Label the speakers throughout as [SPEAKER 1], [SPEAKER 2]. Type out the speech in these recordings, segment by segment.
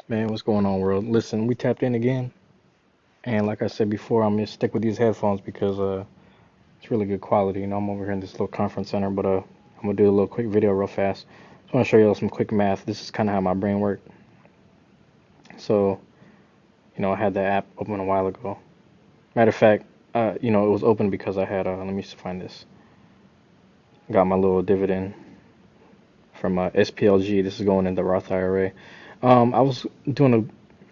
[SPEAKER 1] Man, what's going on, world? Listen, we tapped in again, and like I said before, I'm gonna stick with these headphones because it's really good quality. I'm over here in this little conference center, but I'm gonna do a little quick video real fast. Just want to show you all some quick math. This is kind of how my brain works. So, I had the app open a while ago. Matter of fact, it was open because I had let me find this. Got my little dividend from SPLG. This is going into Roth IRA. I was doing a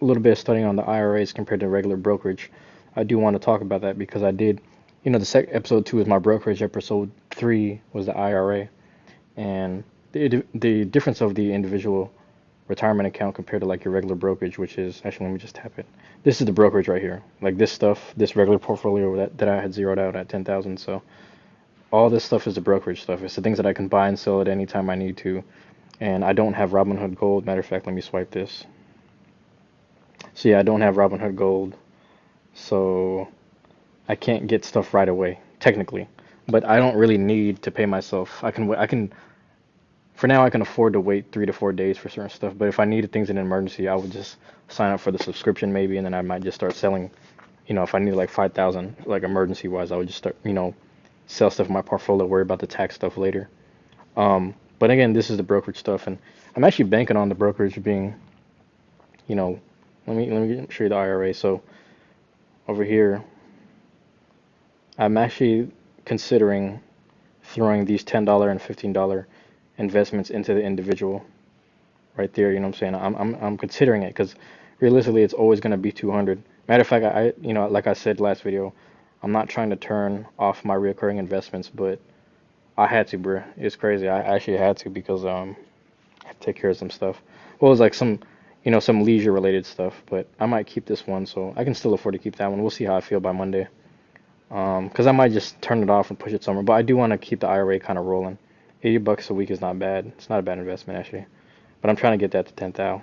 [SPEAKER 1] little bit of studying on the IRAs compared to regular brokerage. I do want to talk about that because I did, episode 2 is my brokerage, episode 3 was the IRA, and the difference of the individual retirement account compared to like your regular brokerage, which is actually, let me just tap it. This is the brokerage right here, like this stuff, this regular portfolio that I had zeroed out at 10,000. So all this stuff is the brokerage stuff. It's the things that I can buy and sell at any time I need to. And I don't have Robinhood Gold. Matter of fact, let me swipe this. So yeah, I don't have Robinhood Gold. So I can't get stuff right away, technically. But I don't really need to pay myself. For now, I can afford to wait 3 to 4 days for certain stuff. But if I needed things in an emergency, I would just sign up for the subscription maybe, and then I might just start selling. If I needed like 5,000, like emergency wise, I would just start, sell stuff in my portfolio, worry about the tax stuff later. But again, this is the brokerage stuff, and I'm actually banking on the brokerage being, you know, let me show you the IRA. So over here, I'm actually considering throwing these $10 and $15 investments into the individual right there. You know what I'm saying? I'm considering it because realistically, it's always going to be 200. Matter of fact, like I said last video, I'm not trying to turn off my recurring investments, but I had to, bro. It's crazy. I actually had to because I had to take care of some stuff. Well, it was like some leisure related stuff, but I might keep this one, so I can still afford to keep that one. We'll see how I feel by Monday. Because I might just turn it off and push it somewhere. But I do want to keep the IRA kind of rolling. $80 a week is not bad. It's not a bad investment actually. But I'm trying to get that to 10,000.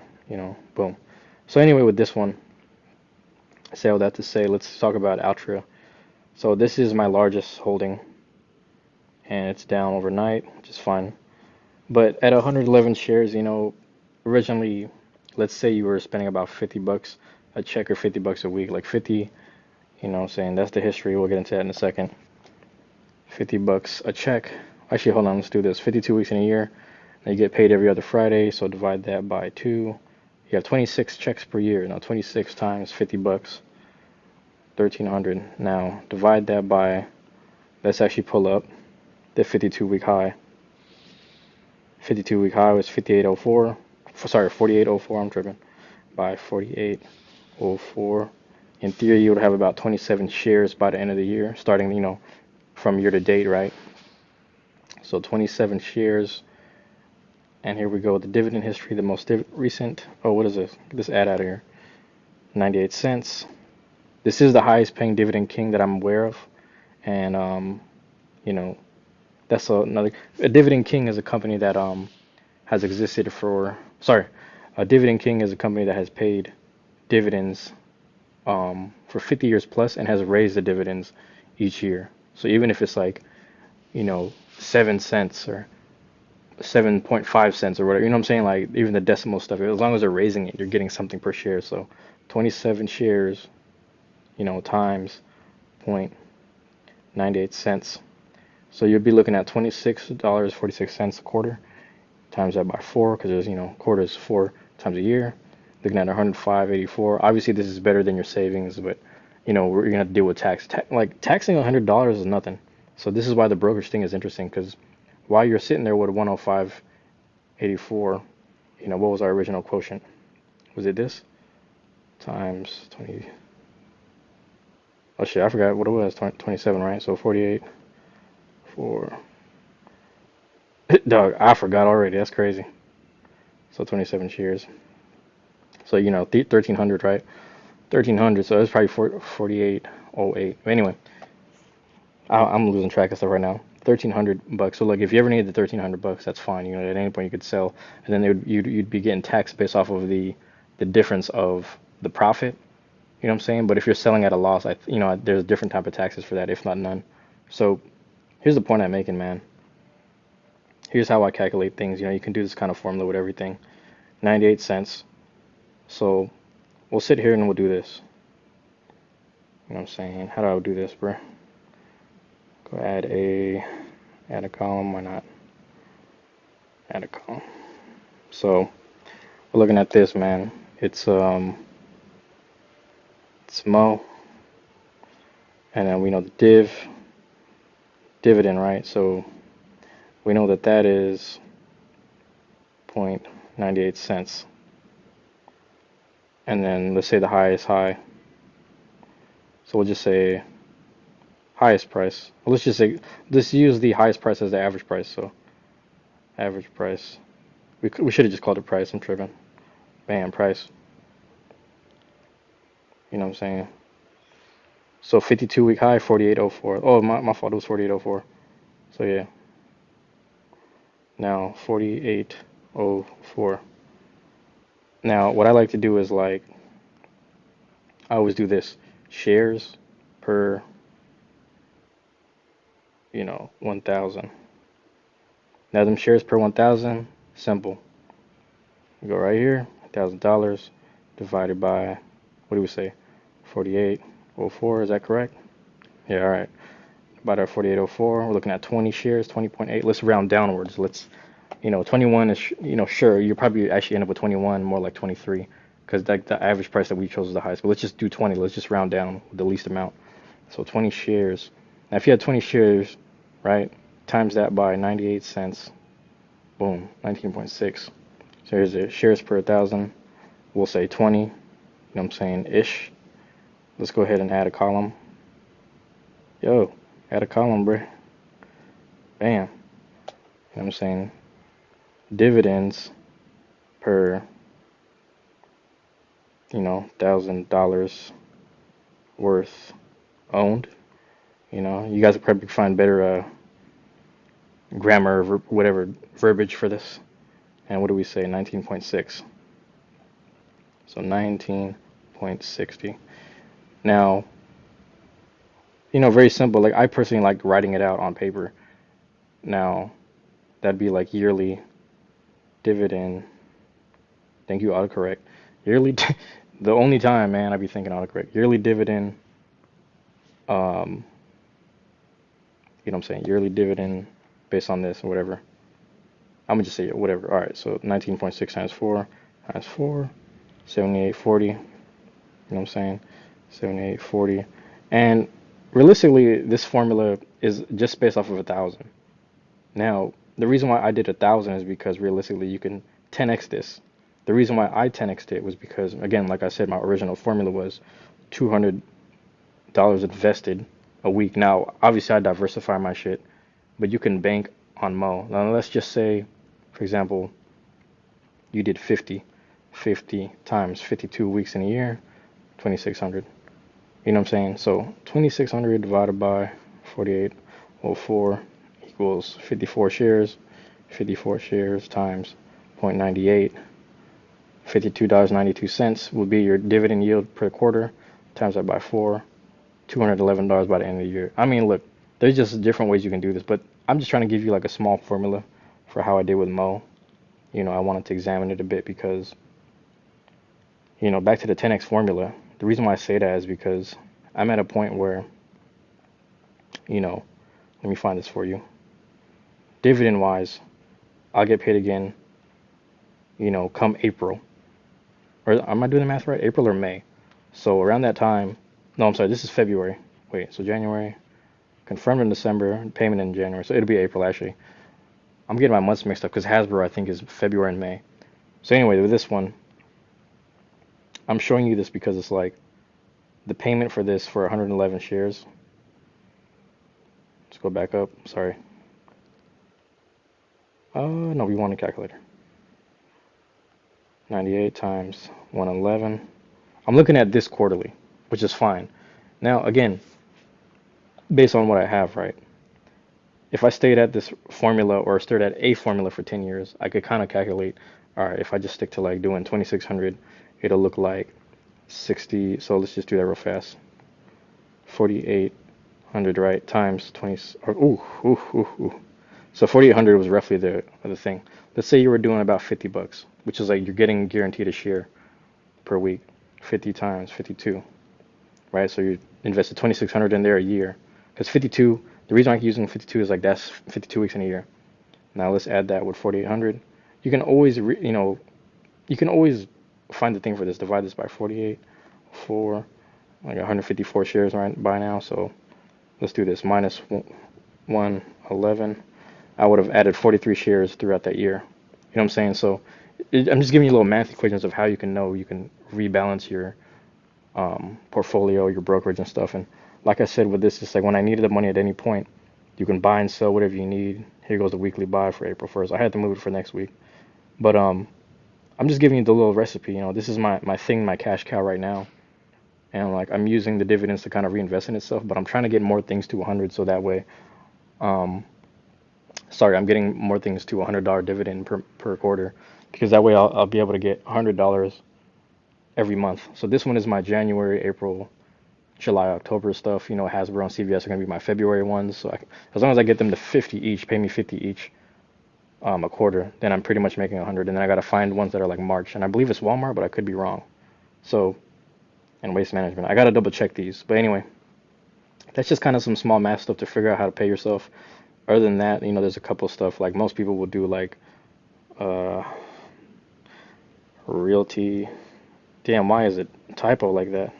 [SPEAKER 1] Boom. So anyway, with this one, I say all that to say, let's talk about Altria. So this is my largest holding, and it's down overnight, which is fine. But at 111 shares, originally, let's say you were spending about $50 a check or $50 a week, like 50, what I'm saying, that's the history. We'll get into that in a second. $50 a check. Actually, hold on, let's do this. 52 weeks in a year. Now you get paid every other Friday, so divide that by 2. You have 26 checks per year. Now 26 times $50, 1,300. Now divide that by, let's actually pull up the 52-week high. 52-week high was 58.04. Sorry, 48.04. I'm tripping. By 48.04. In theory, you would have about 27 shares by the end of the year, starting, from year to date, right? So 27 shares. And here we go with the dividend history, the most recent. Oh, what is this? Get this ad out of here. 98 cents. This is the highest paying dividend king that I'm aware of. And, you know, that's another. A dividend king is a company that has existed for. Sorry, a dividend king is a company that has paid dividends for 50 years plus and has raised the dividends each year. So even if it's like, 7 cents or 7.5 cents or whatever, you know what I'm saying? Like even the decimal stuff, as long as they're raising it, you're getting something per share. So 27 shares, times 0.98 cents. So you'd be looking at $26.46 a quarter. Times that by 4 because there's, quarters 4 times a year. Looking at 105.84. Obviously, this is better than your savings, but you're gonna have to deal with tax. Like taxing $100 is nothing. So this is why the brokerage thing is interesting because while you're sitting there with 105.84, what was our original quotient? Was it this times 20? Oh shit, I forgot what it was. 27, right? So 48 for. Dog, I forgot already. That's crazy. So 27 shares. So 1300, right? 1300. So that's probably 48.08. Anyway, I'm losing track of stuff right now. $1,300. So look, if you ever needed the $1,300, that's fine. At any point you could sell, and then you'd be getting taxed based off of the difference of the profit. You know what I'm saying? But if you're selling at a loss, there's different type of taxes for that, if not none. So here's the point I'm making, man. Here's how I calculate things. You can do this kind of formula with everything. 98 cents So we'll sit here and we'll do this. You know what I'm saying? How do I do this, bro? Go add a column. Why not? Add a column. So we're looking at this, man. It's Mo, and then we know the dividend, right? So we know that that is 0.98 cents. And then let's say the highest high. So we'll just say highest price. Well, let's use the highest price as the average price. So average price. We should have just called it price. I'm tripping. Bam, price. You know what I'm saying? So 52-week high, 48.04. Oh, my fault. It was 48.04. So yeah. Now 48.04. Now what I like to do is like I always do this: shares per 1,000. Now them shares per 1,000, simple. You go right here, $1,000 divided by, what do we say, 48.04, is that correct? Yeah, all right. About our 48.04, we're looking at 20 shares, 20.8. Let's round downwards. 21 is, sure, you probably actually end up with 21, more like 23, because like the average price that we chose is the highest. But let's just do 20. Let's just round down with the least amount. So 20 shares. Now, if you had 20 shares, right, times that by 98 cents, boom, 19.6. So here's the shares per 1,000. We'll say 20, you know what I'm saying, ish. Let's go ahead and add a column. Yo, add a column, bruh. Bam. You know what I'm saying? Dividends per, $1,000 worth owned. You guys will probably find better grammar, whatever, verbiage for this. And what do we say? 19.6. So 19.60. Now, very simple. Like I personally like writing it out on paper. Now, that'd be like yearly dividend. Thank you, autocorrect. Yearly, the only time, man, I'd be thinking autocorrect. Yearly dividend. You know what I'm saying? Yearly dividend based on this or whatever. I'm gonna just say whatever. All right, so 19.6 times 4 times 4, 78.40. You know what I'm saying? 78.40. And realistically, this formula is just based off of 1,000. Now, the reason why I did 1,000 is because realistically you can 10x this. The reason why I 10x'd it was because, again, like I said, my original formula was $200 invested a week. Now, obviously, I diversify my shit, but you can bank on Mo. Now, let's just say, for example, you did 50 times 52 weeks in a year, 2,600. You know what I'm saying? So 2,600 divided by 48.04 equals 54 shares. 54 shares times 0.98. $52.92 will be your dividend yield per quarter. Times that by 4. $211 by the end of the year. I mean, look, there's just different ways you can do this, but I'm just trying to give you like a small formula for how I did with Mo. I wanted to examine it a bit because, back to the 10x formula. The reason why I say that is because I'm at a point where, let me find this for you. Dividend wise, I'll get paid again, come April. Or am I doing the math right? April or May? So around that time, no, I'm sorry, this is February. Wait, so January, confirmed in December, payment in January. So it'll be April, actually. I'm getting my months mixed up because Hasbro, I think, is February and May. So anyway, with this one, I'm showing you this because it's like the payment for this for 111 shares. Let's go back up. Sorry. No, we want a calculator. 98 times 111. I'm looking at this quarterly, which is fine. Now, again, based on what I have, right? If I stayed at this formula or stayed at a formula for 10 years, I could kind of calculate, all right, if I just stick to like doing 2,600, it'll look like 60. So let's just do that real fast. 4,800, right, times 20. Ooh. So 4,800 was roughly the thing. Let's say you were doing about $50, which is like you're getting guaranteed a share per week. 50 times 52, right? So you invested 2,600 in there a year. Because 52, the reason I'm using 52 is like that's 52 weeks in a year. Now let's add that with 4,800. You can always, you can always find the thing for this. Divide this by 48, 4, like 154 shares right by now. So let's do this. Minus 111. I would have added 43 shares throughout that year. You know what I'm saying? So I'm just giving you little math equations of how you can know you can rebalance your portfolio, your brokerage and stuff. And like I said with this, it's like when I needed the money at any point, you can buy and sell whatever you need. Here goes the weekly buy for April 1st. I had to move it for next week. But I'm just giving you the little recipe. This is my thing, my cash cow right now. And like I'm using the dividends to kind of reinvest in itself, but I'm trying to get more things to 100 so that way I'm getting more things to $100 dividend per quarter, because that way I'll be able to get $100 every month. So this one is my January, April, July, October stuff. Hasbro and CVS are going to be my February ones. So as long as I get them to 50 each, pay me 50 each a quarter, then I'm pretty much making 100. And then I got to find ones that are like March. And I believe it's Walmart, but I could be wrong. So, and Waste Management. I got to double check these. But anyway, that's just kind of some small math stuff to figure out how to pay yourself. Other than that, there's a couple stuff like most people will do, like realty. Damn, why is it typo like that?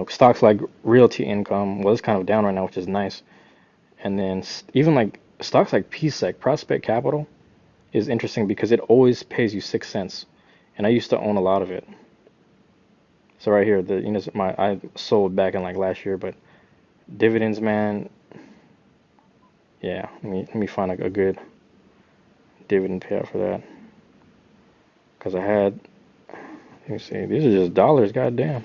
[SPEAKER 1] Stocks like realty income. Well, it's kind of down right now, which is nice. And then even like stocks like PSEC, Prospect Capital, is interesting because it always pays you 6 cents. And I used to own a lot of it. So right here, I sold back in like last year, but dividends, man. Yeah, let me find a good dividend payout for that. Because let me see, these are just dollars, goddamn.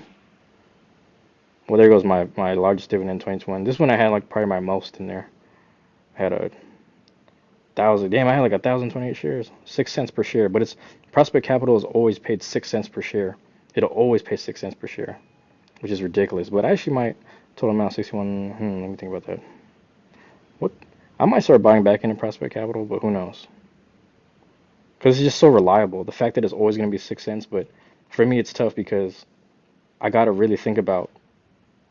[SPEAKER 1] Well, there goes my largest dividend in 2021. This one I had like probably my most in there. I had 1,000. Damn, I had like 1,028 shares. 6 cents per share. But Prospect Capital has always paid 6 cents per share. It'll always pay 6 cents per share, which is ridiculous. But I actually might, total amount 61. Let me think about that. What? I might start buying back into Prospect Capital, but who knows? Because it's just so reliable. The fact that it's always going to be 6 cents, but for me it's tough because I got to really think about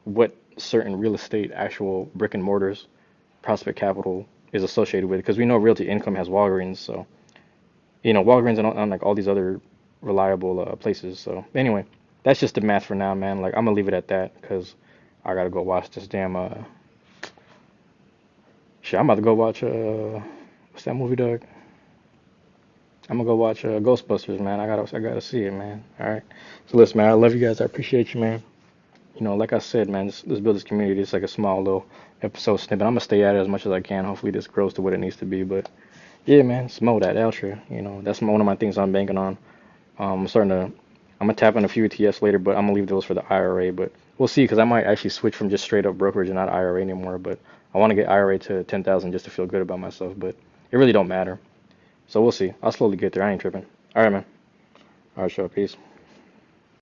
[SPEAKER 1] what certain real estate, actual brick and mortars, Prospect Capital is associated with. Because we know Realty Income has Walgreens, so Walgreens and like all these other reliable places. So anyway, that's just the math for now, man. Like I'm gonna leave it at that because I gotta go watch this damn shit. I'm about to go watch what's that movie, Doug? I'm gonna go watch Ghostbusters, man. I gotta see it, man. All right. So listen, man, I love you guys. I appreciate you, man. Like I said, man, let's build this community. It's like a small little episode snippet. I'm gonna stay at it as much as I can. Hopefully this grows to what it needs to be. But yeah, man, Smo, that Altria. That's one of my things I'm banking on. I'm gonna tap on a few ETFs later, but I'm gonna leave those for the IRA. But we'll see, because I might actually switch from just straight up brokerage and not IRA anymore. But I want to get IRA to 10,000 just to feel good about myself. But it really don't matter. So we'll see. I'll slowly get there. I ain't tripping. All right, man. All right, sure. Peace.